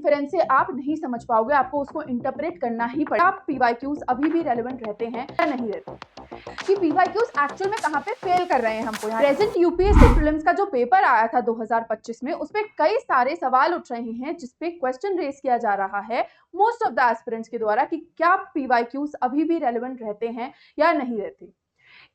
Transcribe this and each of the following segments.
Reference से आप नहीं समझ पाओगे, आपको उसको इंटरप्रेट करना ही पड़ेगा। आप पीवाईक्यूज अभी भी रेलेवेंट रहते हैं या नहीं रहते, कि पीवाईक्यूज एक्चुअल में कहाँ पे फेल कर रहे हैं हमको। यहाँ प्रेजेंट यूपीएससी प्रीलिम्स का जो पेपर आया था 2025 में, उसपे कई सारे सवाल उठ रहे हैं जिसपे क्वेश्चन रेज किया जा रहा है मोस्ट ऑफ द एस्पिरेंट्स के द्वारा कि क्या पीवाईक्यूज अभी भी रेलेवेंट रहते हैं या नहीं रहते।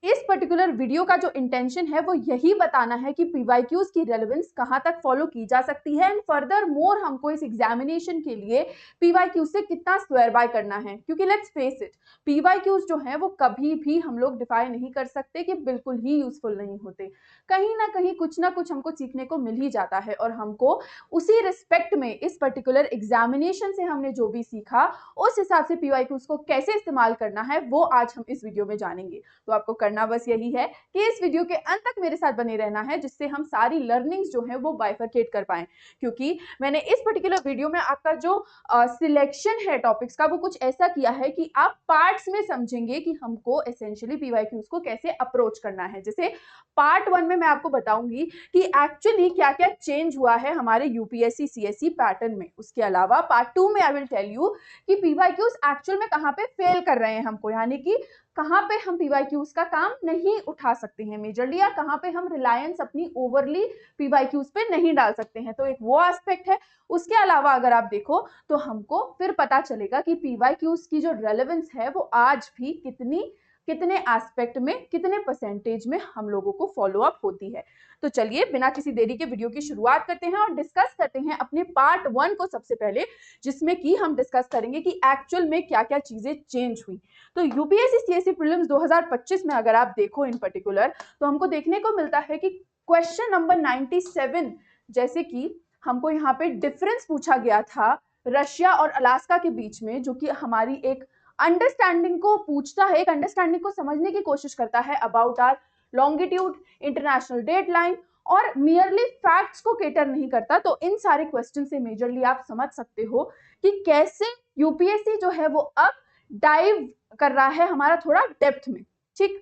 इस पर्टिकुलर वीडियो का जो इंटेंशन है वो यही बताना है कि पीवाईक्यूज की रेलेवेंस कहां तक फॉलो की जा सकती है एंड फर्दर मोर हमको इस एग्जामिनेशन के लिए पीवाईक्यूज से कितना स्क्वायर बाय करना है। क्योंकि लेट्स फेस इट, पीवाईक्यूज जो है वो कभी भी हम लोग डिफाइन नहीं कर सकते कि बिल्कुल ही यूजफुल नहीं होते। कहीं ना कुछ हमको सीखने को मिल ही जाता है और हमको उसी रिस्पेक्ट में इस पर्टिकुलर एग्जामिनेशन से हमने जो भी सीखा उस हिसाब से पीवाईक्यूज को कैसे इस्तेमाल करना है वो आज हम इस वीडियो में जानेंगे। तो आपको करना बस यही है कि इस वीडियो के अंत तक मेरे साथ बने रहना है, जिससे हम सारी लर्निंग्स जो है वो बाइफरकेट कर पाएं। क्योंकि मैंने इस पर्टिकुलर वीडियो में आपका जो सिलेक्शन है टॉपिक्स का वो कुछ ऐसा किया है कि आप पार्ट्स में समझेंगे कि हमको एसेंशियली पीवाईक्यूज को कैसे अप्रोच करना है। जैसे पार्ट 1 में मैं आपको बताऊंगी कि एक्चुअली क्या क्या चेंज हुआ है हमारे यूपीएससी सीएससी पैटर्न में। उसके अलावा पार्ट 2 में आई विल टेल यू कि पीवाईक्यूज एक्चुअल में कहां पे फेल कर रहे हैं हमको, यानी कि कहां पे हम पीवाईक्यूज का काम नहीं उठा सकते हैं मेजरली, या कहां पे हम रिलायंस अपनी ओवरली पीवाईक्यूज पे नहीं डाल सकते हैं। तो एक वो एस्पेक्ट है। उसके अलावा अगर आप देखो तो हमको फिर पता चलेगा कि पीवाईक्यूज की जो रेलेवेंस है वो आज भी कितने एस्पेक्ट में, कितने परसेंटेज में हम लोगों को फॉलो अप होती है। तो चलिए बिना किसी देरी के वीडियो की शुरुआत करते हैं और डिस्कस करते हैं अपने पार्ट 1 को सबसे पहले, जिसमें कि हम डिस्कस करेंगे कि एक्चुअल में क्या क्या चीजें चेंज हुई। तो यूपीएससी सीएससी प्रीलिम्स 2025 में अगर आप देखो इन पर्टिकुलर, तो हमको देखने को मिलता है कि क्वेश्चन नंबर 97, जैसे कि हमको यहाँ पे डिफरेंस पूछा गया था रशिया और अलास्का के बीच में, जो कि हमारी एक अंडरस्टैंडिंग को पूछता है, एक अंडरस्टैंडिंग को समझने की कोशिश करता है about our longitude, international date line, और मियरली फैक्ट्स को केटर नहीं करता। तो इन सारे क्वेश्चन से मेजरली आप समझ सकते हो कि कैसे यूपीएससी जो है वो अब डाइव कर रहा है हमारा थोड़ा डेप्थ में। ठीक,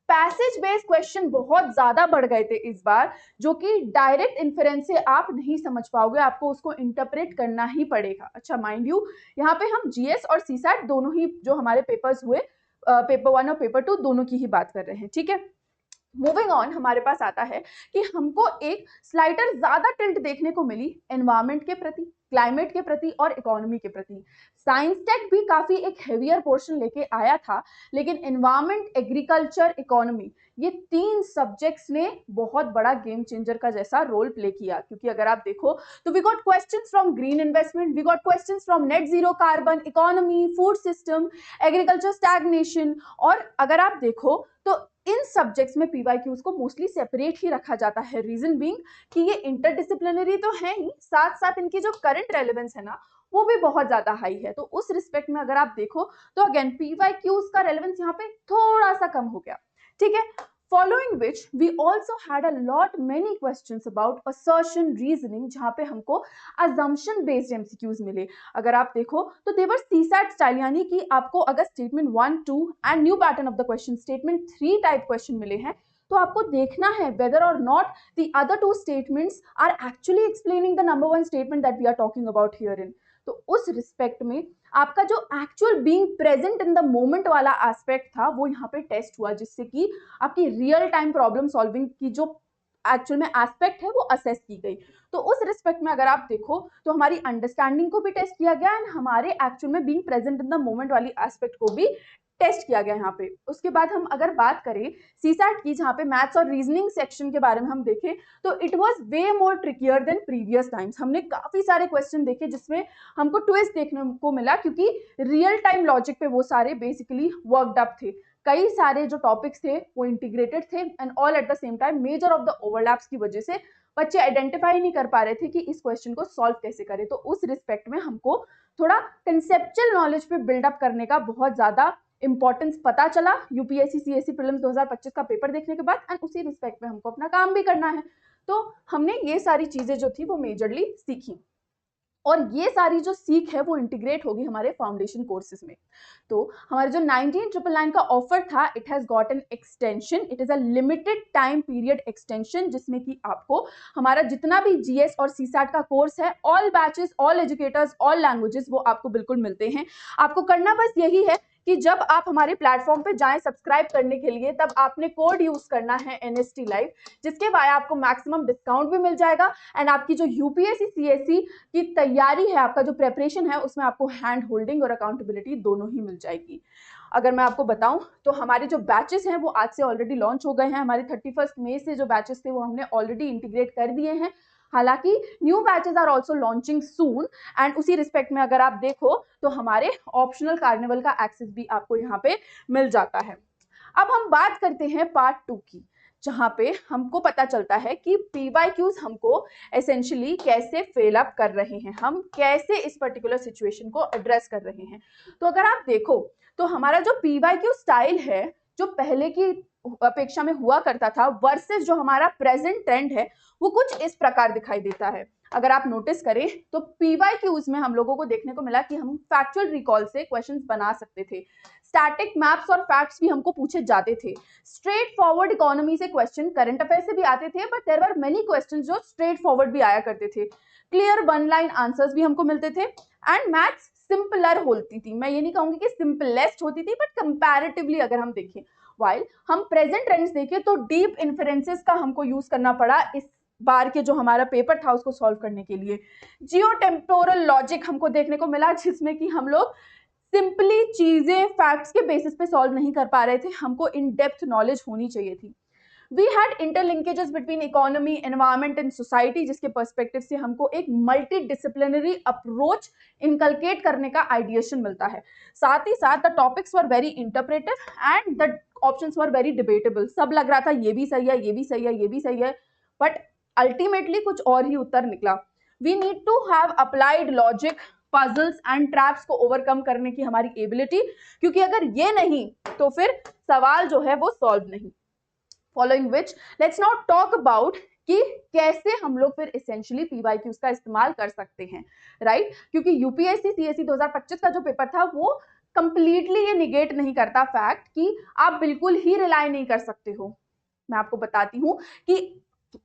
पैसेज बेस्ड क्वेश्चन बहुत ज्यादा बढ़ गए थे इस बार, जो कि डायरेक्ट इन्फरेंस से आप नहीं समझ पाओगे, आपको उसको इंटरप्रेट करना ही पड़ेगा। अच्छा, माइंड यू यहाँ पे हम जीएस और सीसैट दोनों ही जो हमारे पेपर्स हुए, पेपर 1 और पेपर 2 दोनों की ही बात कर रहे हैं। ठीक है, मूविंग ऑन, हमारे पास आता है कि हमको एक स्लाइडर ज्यादा टिल्ट देखने को मिली एनवायरमेंट के प्रति, क्लाइमेट के प्रति और इकोनॉमी के प्रति। साइंस टेक भी काफी एक हेवियर पोर्शन लेके आया था, लेकिन एनवायरमेंट, एग्रीकल्चर, इकोनॉमी, ये 3 सब्जेक्ट्स ने बहुत बड़ा गेम चेंजर का जैसा रोल प्ले किया। क्योंकि अगर आप देखो तो we got questions from green investment, we got questions from net zero carbon, economy, food system, agriculture stagnation. और अगर आप देखो तो इन सब्जेक्ट्स में पीवाईक्यूज को मोस्टली सेपरेट ही रखा जाता है। रीजन बीइंग कि ये इंटरडिसिप्लिनरी तो है ही, साथ साथ इनकी जो करंट रेलेवेंस है ना वो भी बहुत ज्यादा हाई है। तो उस रिस्पेक्ट में अगर आप देखो तो अगेन पीवाईक्यूज का रेलेवेंस यहाँ पे थोड़ा सा कम हो गया। ठीक है, following which we also had a lot many questions about assertion reasoning, जहां पे हमको assumption based MCQs मिले। अगर आप देखो तो they were CSAT style, यानी कि आपको अगर statement 1, 2 and new pattern of the question statement 3 type question मिले हैं, तो आपको देखना है whether or not the other 2 statements are actually explaining the number 1 statement that we are talking about herein। तो उस रिस्पेक्ट में आपका जो actual being present in the moment वाला एस्पेक्ट था वो यहाँ पे टेस्ट हुआ, जिससे कि आपकी रियल टाइम प्रॉब्लम सॉल्विंग की जो एक्चुअल में एस्पेक्ट है वो असेस की गई। तो उस रिस्पेक्ट में अगर आप देखो तो हमारी अंडरस्टैंडिंग को भी टेस्ट किया गया एंड हमारे एक्चुअल में being present in the moment वाली एस्पेक्ट को भी टेस्ट किया गया यहाँ पे। उसके बाद हम अगर बात करें सीसैट की, जहाँ पे मैथ्स और रीजनिंग सेक्शन के बारे में हम देखें तो it was way more trickier than previous times. हमने काफी सारे क्वेश्चन देखे जिसमें हमको ट्विस्ट देखने को मिला, क्योंकि रियल टाइम लॉजिक पे वो सारे बेसिकली वर्कड अप थे। कई सारे जो टॉपिक्स थे वो इंटीग्रेटेड थे and all at the same time. Measure of the overlaps की वजह से बच्चे आइडेंटिफाई नहीं कर पा रहे थे कि इस क्वेश्चन को सॉल्व कैसे करें। तो उस रिस्पेक्ट में हमको थोड़ा कंसेप्चुअल नॉलेज पे बिल्डअप करने का बहुत ज्यादा इंपॉर्टेंस पता चला यूपीएससी सीएससी प्रीलिम्स 2025 का पेपर देखने के बाद, एंड उसी रिस्पेक्ट में हमको अपना काम भी करना है। तो हमने ये सारी चीजें जो थी वो मेजरली सीखी। और ये सारी जो सीख है वो इंटीग्रेट होगी हमारे फाउंडेशन कोर्सेज में। तो हमारे जो 19,999 का ऑफर था, it has got an extension, it is a limited time period extension, जिसमें कि आपको हमारा जितना भी जीएस और सीसैट का कोर्स है, all batches, all educators, all languages, वो आपको बिल्कुल मिलते हैं। आपको करना बस यही है कि जब आप हमारे प्लेटफॉर्म पे जाएं सब्सक्राइब करने के लिए, तब आपने कोड यूज करना है NST Live, जिसके बाद आपको मैक्सिमम डिस्काउंट भी मिल जाएगा एंड आपकी जो यूपीएससी सीएससी की तैयारी है, आपका जो प्रेपरेशन है, उसमें आपको हैंड होल्डिंग और अकाउंटेबिलिटी दोनों ही मिल जाएगी। अगर मैं आपको बताऊं तो हमारे जो बैचेस हैं वो आज से ऑलरेडी लॉन्च हो गए हैं। हमारे 31 मई से जो बैचेस थे वो हमने ऑलरेडी इंटीग्रेट कर दिए हैं। हालांकि new batches are also launching soon and उसी रिस्पेक्ट में अगर आप देखो तो हमारे ऑप्शनल कार्निवल का एक्सेस भी आपको यहाँ पे मिल जाता है। अब हम बात करते हैं पार्ट 2 की, जहां पे हमको पता चलता है कि PYQs हमको एसेंशियली कैसे फेल अप कर रहे हैं, हम कैसे इस पर्टिकुलर सिचुएशन को एड्रेस कर रहे हैं। तो अगर आप देखो तो हमारा जो PYQ स्टाइल है, जो पहले की अपेक्षा में हुआ करता था वर्सेस जो हमारा प्रेजेंट ट्रेंड है, वो कुछ इस प्रकार दिखाई देता है। अगर आप नोटिस करें तो PYQs में हम लोगों को देखने को मिला कि हम फैक्चुअल रिकॉल से क्वेश्चंस बना सकते थे, स्टैटिक मैप्स और फैक्ट्स भी हमको पूछे जाते थे, स्ट्रेट फॉरवर्ड इकोनॉमी से क्वेश्चन, करंट अफेयर से भी आते थे, but there were many questions जो स्ट्रेट फॉरवर्ड भी आया करते थे, क्लियर वन लाइन आंसर्स भी हमको मिलते थे एंड मैथ्स सिंपलर होती थी। मैं ये नहीं कहूंगी कि सिंपलेस्ट होती थी, बट कंपैरेटिवली अगर हम देखें, वाइल हम प्रेजेंट ट्रेंड्स देखें तो डीप इन्फरेंसेस का हमको यूज करना पड़ा इस बार के जो हमारा पेपर था उसको सॉल्व करने के लिए। जियो टेम्पोरल लॉजिक हमको देखने को मिला, जिसमें कि हम लोग सिंपली चीजें फैक्ट्स के बेसिस पे सॉल्व नहीं कर पा रहे थे, हमको इन डेप्थ नॉलेज होनी चाहिए थी। We had interlinkages between economy, environment and society, जिसके पर्सपेक्टिव से हमको एक मल्टी डिसिप्लिनरी अप्रोच इनकलकेट करने का आइडिएशन मिलता है। साथ ही साथ the topics were very interpretive and the options were very debatable. सब लग रहा था ये भी सही है, ये भी सही है, ये भी सही है, बट अल्टीमेटली कुछ और ही उत्तर निकला। We need to have applied logic, puzzles and traps को ओवरकम करने की हमारी एबिलिटी, क्योंकि अगर ये नहीं तो फिर सवाल जो है वो सॉल्व नहीं। Following which let's now talk about कि कैसे हम लोग फिर एसेंशियली PYQs का इस्तेमाल कर सकते हैं, राइट? क्योंकि यूपीएससी सीएससी 2025 का जो पेपर था वो कंप्लीटली ये निगेट नहीं करता फैक्ट कि आप बिल्कुल ही रिलाई नहीं कर सकते हो। मैं आपको बताती हूँ कि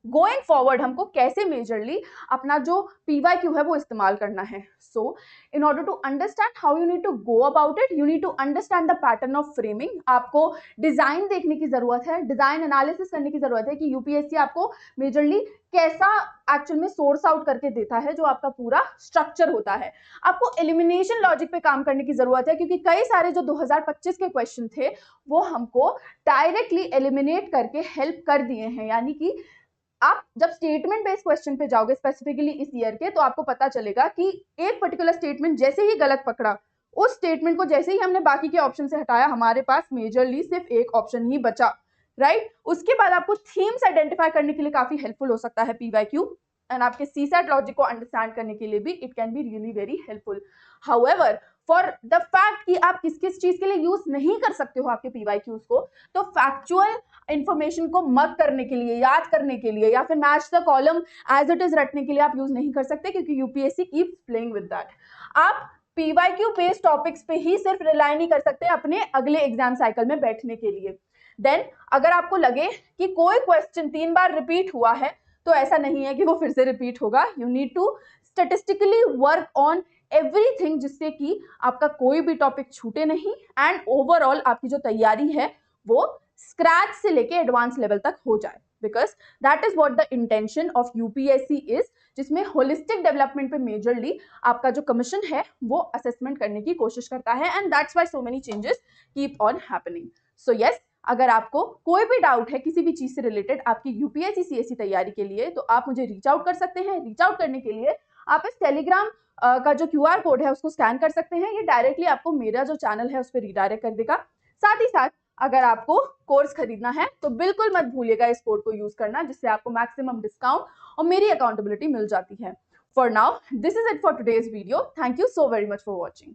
गोइंग फॉरवर्ड हमको कैसे मेजरली अपना जो PYQ है वो इस्तेमाल करना है। So in order to understand how you need to go about it, you need to understand the pattern of framing. आपको डिजाइन देखने की जरूरत है, डिजाइन एनालिसिस करने की जरूरत है कि यूपीएससी आपको मेजरली कैसा एक्चुअल में सोर्स आउट करके देता है, जो आपका पूरा स्ट्रक्चर होता है। आपको एलिमिनेशन लॉजिक पे काम करने की जरूरत है, क्योंकि कई सारे जो 2025 के क्वेश्चन थे वो हमको डायरेक्टली एलिमिनेट करके हेल्प कर दिए हैं। यानी कि आप जब स्टेटमेंट बेस्ड क्वेश्चन पे जाओगे स्पेसिफिकली इस ईयर के, तो आपको पता चलेगा कि एक पर्टिकुलर स्टेटमेंट जैसे ही गलत पकड़ा, उस स्टेटमेंट को जैसे ही हमने बाकी के ऑप्शन से हटाया, हमारे पास मेजरली सिर्फ एक ऑप्शन ही बचा, राइट? उसके बाद आपको थीम्स आइडेंटिफाई करने के लिए काफी हेल्पफुल हो सकता है PYQ, एंड आपके सीसैट लॉजिक को अंडरस्टैंड करने के लिए भी it can be really very helpful. However for the fact कि आप किस किस चीज के लिए यूज नहीं कर सकते हो आपके PYQs को, तो फैक्चुअल इंफॉर्मेशन को मर्क करने के लिए, याद करने के लिए, या फिर match the column as it is रटने के लिए आप यूज नहीं कर सकते, क्योंकि UPSC keeps playing with that. आप PYQ बेस्ड टॉपिक्स पे ही सिर्फ रिलाई नहीं कर सकते अपने अगले एग्जाम साइकिल में बैठने के लिए। देन अगर आपको लगे कि कोई क्वेश्चन 3 बार रिपीट हुआ है, तो ऐसा नहीं है कि वो फिर से रिपीट होगा। You need to statistically work on everything, जिससे कि आपका कोई भी टॉपिक छूटे नहीं एंड ओवरऑल आपकी जो तैयारी है वो स्क्रैच से लेके एडवांस लेवल तक हो जाए, because that is what the intention of UPSC is, जिसमें होलिस्टिक डेवलपमेंट पे मेजरली आपका जो कमीशन है वो असेसमेंट करने की कोशिश करता है, and that's why so many changes keep on happening. So yes, अगर आपको कोई भी डाउट है किसी भी चीज से रिलेटेड आपकी यूपीएससी सीएससी तैयारी के लिए, तो आप मुझे रीच आउट कर सकते हैं। रीच आउट करने के लिए आप इस टेलीग्राम का जो QR कोड है उसको स्कैन कर सकते हैं, ये डायरेक्टली आपको मेरा जो चैनल है उस पर रिडायरेक्ट कर देगा। साथ ही साथ अगर आपको कोर्स खरीदना है तो बिल्कुल मत भूलिएगा इस कोड को यूज करना, जिससे आपको मैक्सिमम डिस्काउंट और मेरी अकाउंटेबिलिटी मिल जाती है। For now this is it for today's video. Thank you so very much for watching.